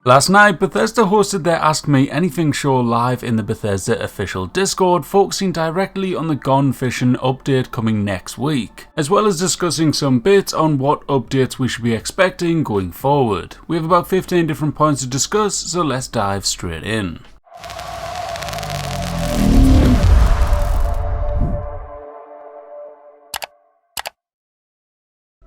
Last night, Bethesda hosted their Ask Me Anything show live in the Bethesda official Discord, focusing directly on the Gone Fission update coming next week, as well as discussing some bits on what updates we should be expecting going forward. We have about 15 different points to discuss, so let's dive straight in.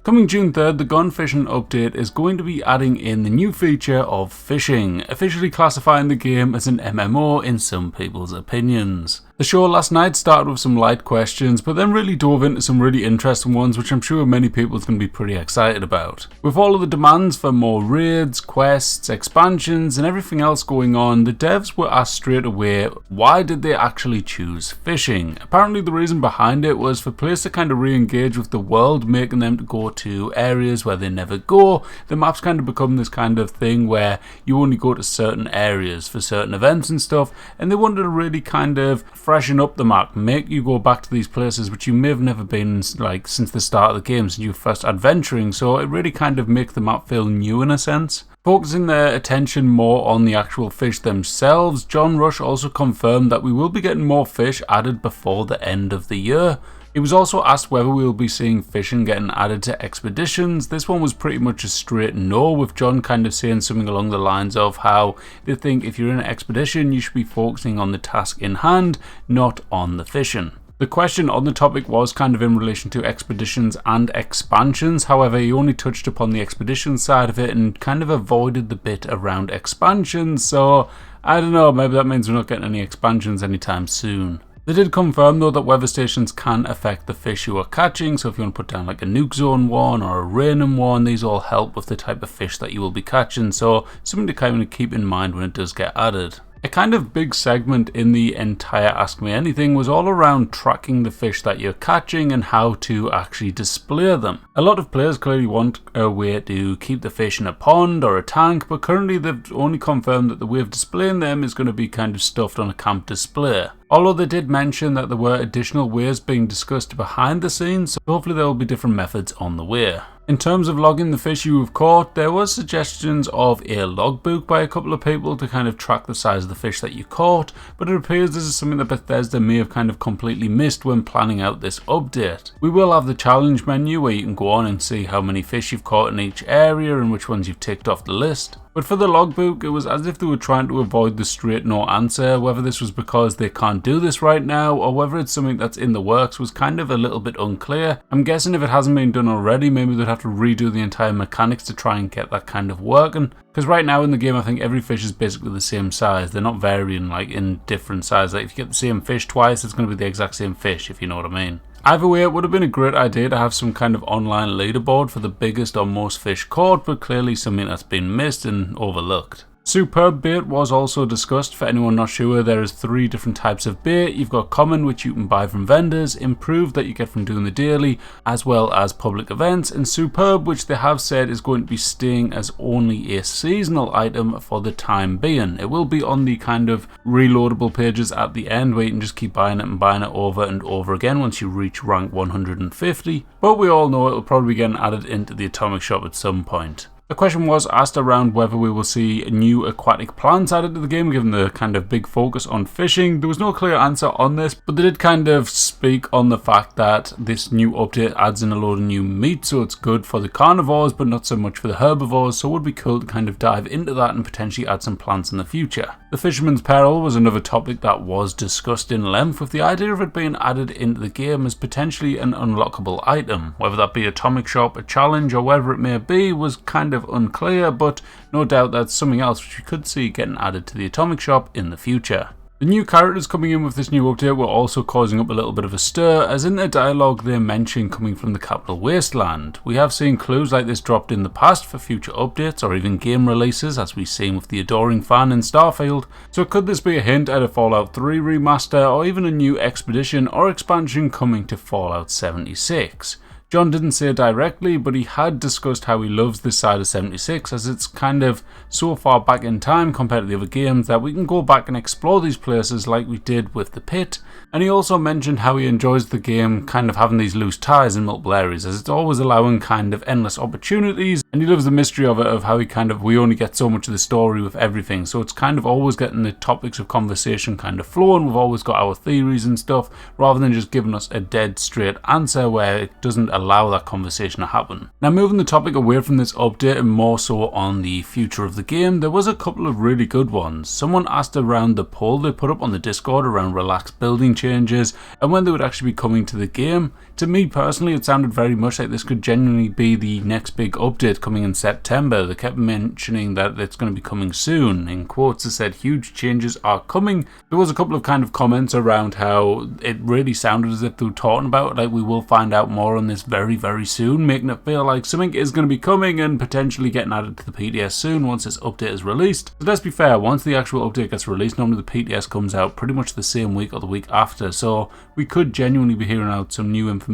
Coming June 3rd, the Gone Fission update is going to be adding in the new feature of fishing, officially classifying the game as an MMO in some people's opinions. The show last night started with some light questions, but then really dove into some really interesting ones, which I'm sure many people are going to be pretty excited about. With all of the demands for more raids, quests, expansions, and everything else going on, the devs were asked straight away, why did they actually choose fishing? Apparently the reason behind it was for players to kind of re-engage with the world, making them to go to areas where they never go. The maps kind of become this kind of thing where you only go to certain areas for certain events and stuff, and they wanted to really kind of freshen up the map, make you go back to these places which you may have never been like since the start of the game, since you were first adventuring, so it really kind of makes the map feel new in a sense. Focusing their attention more on the actual fish themselves, John Rush also confirmed that we will be getting more fish added before the end of the year. He was also asked whether we will be seeing fishing getting added to expeditions. This one was pretty much a straight no, with John kind of saying something along the lines of how they think if you're in an expedition you should be focusing on the task in hand, not on the fishing. The question on the topic was kind of in relation to expeditions and expansions, however he only touched upon the expedition side of it and kind of avoided the bit around expansions, so I don't know, maybe that means we're not getting any expansions anytime soon. They did confirm though that weather stations can affect the fish you are catching, so if you want to put down like a nuke zone one or a random one, these all help with the type of fish that you will be catching, so something to kind of keep in mind when it does get added. A kind of big segment in the entire Ask Me Anything was all around tracking the fish that you're catching and how to actually display them. A lot of players clearly want a way to keep the fish in a pond or a tank, but currently they've only confirmed that the way of displaying them is going to be kind of stuffed on a camp display. Although they did mention that there were additional ways being discussed behind the scenes, so hopefully there will be different methods on the way. In terms of logging the fish you have caught, there was suggestions of a logbook by a couple of people to kind of track the size of the fish that you caught, but it appears this is something that Bethesda may have kind of completely missed when planning out this update. We will have the challenge menu where you can go on and see how many fish you've caught in each area and which ones you've ticked off the list. But for the logbook, it was as if they were trying to avoid the straight no answer. Whether this was because they can't do this right now or whether it's something that's in the works was kind of a little bit unclear. I'm guessing if it hasn't been done already, maybe they'd have to redo the entire mechanics to try and get that kind of working. Because right now in the game, I think every fish is basically the same size. They're not varying like in different sizes. Like if you get the same fish twice, it's going to be the exact same fish, if you know what I mean. Either way, it would have been a great idea to have some kind of online leaderboard for the biggest or most fish caught, but clearly something that's been missed and overlooked. Superb bait was also discussed. For anyone not sure, there is 3 different types of bait. You've got common, which you can buy from vendors, improved that you get from doing the daily, as well as public events, and superb, which they have said is going to be staying as only a seasonal item for the time being. It will be on the kind of reloadable pages at the end where you can just keep buying it and buying it over and over again once you reach rank 150, but we all know it will probably be getting added into the atomic shop at some point. A question was asked around whether we will see new aquatic plants added to the game, given the kind of big focus on fishing. There was no clear answer on this, but they did kind of speak on the fact that this new update adds in a load of new meat, so it's good for the carnivores, but not so much for the herbivores, so it would be cool to kind of dive into that and potentially add some plants in the future. The Fisherman's Peril was another topic that was discussed in length, with the idea of it being added into the game as potentially an unlockable item. Whether that be atomic shop, a challenge, or whatever it may be was kind of unclear, but no doubt that's something else which we could see getting added to the atomic shop in the future. The new characters coming in with this new update were also causing up a little bit of a stir, as in their dialogue they mention coming from the capital wasteland. We have seen clues like this dropped in the past for future updates or even game releases, as we've seen with the Adoring Fan in Starfield, so could this be a hint at a Fallout 3 remaster or even a new expedition or expansion coming to Fallout 76? John didn't say directly, but he had discussed how he loves this side of 76 as it's kind of so far back in time compared to the other games that we can go back and explore these places like we did with the pit. And he also mentioned how he enjoys the game kind of having these loose ties in multiple areas, as it's always allowing kind of endless opportunities And he loves the mystery of it, of how we only get so much of the story with everything. So it's kind of always getting the topics of conversation kind of flowing. We've always got our theories and stuff, rather than just giving us a dead straight answer where it doesn't allow that conversation to happen. Now, moving the topic away from this update and more so on the future of the game, there was a couple of really good ones. Someone asked around the poll they put up on the Discord around relaxed building changes and when they would actually be coming to the game. To me personally, it sounded very much like this could genuinely be the next big update coming in September. They kept mentioning that it's going to be coming soon. In quotes, they said huge changes are coming. There was a couple of kind of comments around how it really sounded as if they were talking about like we will find out more on this very, very soon, making it feel like something is going to be coming and potentially getting added to the PTS soon once this update is released. But let's be fair, once the actual update gets released, normally the PTS comes out pretty much the same week or the week after, so we could genuinely be hearing out some new information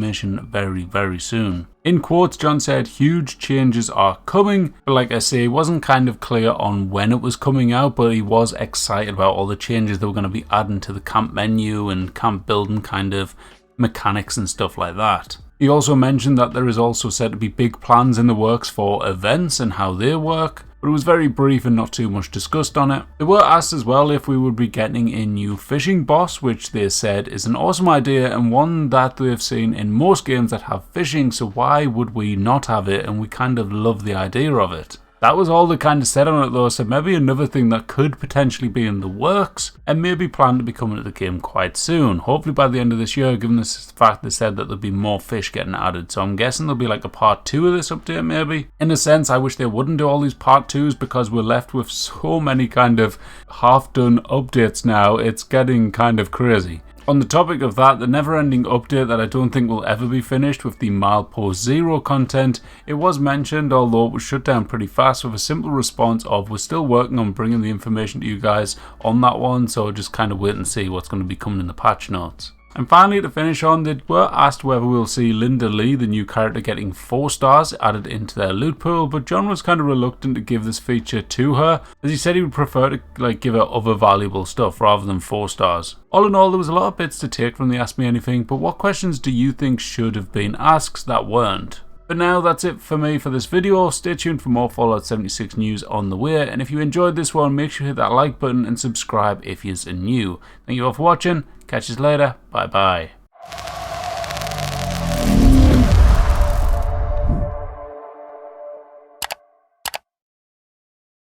very, very soon. In quotes, John said huge changes are coming, but like I say, he wasn't kind of clear on when it was coming out, but he was excited about all the changes they were going to be adding to the camp menu and camp building kind of mechanics and stuff like that. He also mentioned that there is also said to be big plans in the works for events and how they work, but it was very brief and not too much discussed on it. They were asked as well if we would be getting a new fishing boss, which they said is an awesome idea and one that they've seen in most games that have fishing, so why would we not have it, and we kind of love the idea of it. That was all they kind of said on it though, so maybe another thing that could potentially be in the works and maybe planned to be coming to the game quite soon. Hopefully by the end of this year, given the fact they said that there'll be more fish getting added. So I'm guessing there'll be like a part 2 of this update maybe. In a sense, I wish they wouldn't do all these part 2s because we're left with so many kind of half-done updates now. It's getting kind of crazy. On the topic of that, the never-ending update that I don't think will ever be finished with the Milepost Zero content, it was mentioned, although it was shut down pretty fast with a simple response of we're still working on bringing the information to you guys on that one, so just kind of wait and see what's going to be coming in the patch notes. And finally, to finish on, they were asked whether we'll see Linda Lee, the new character, getting 4 stars added into their loot pool, but John was kind of reluctant to give this feature to her, as he said he would prefer to give her other valuable stuff rather than 4 stars. All in all, there was a lot of bits to take from the Ask Me Anything, but what questions do you think should have been asked that weren't? But now that's it for me for this video. Stay tuned for more Fallout 76 news on the way, and if you enjoyed this one, make sure you hit that like button and subscribe if you're new. Thank you all for watching. Catch you later. Bye bye.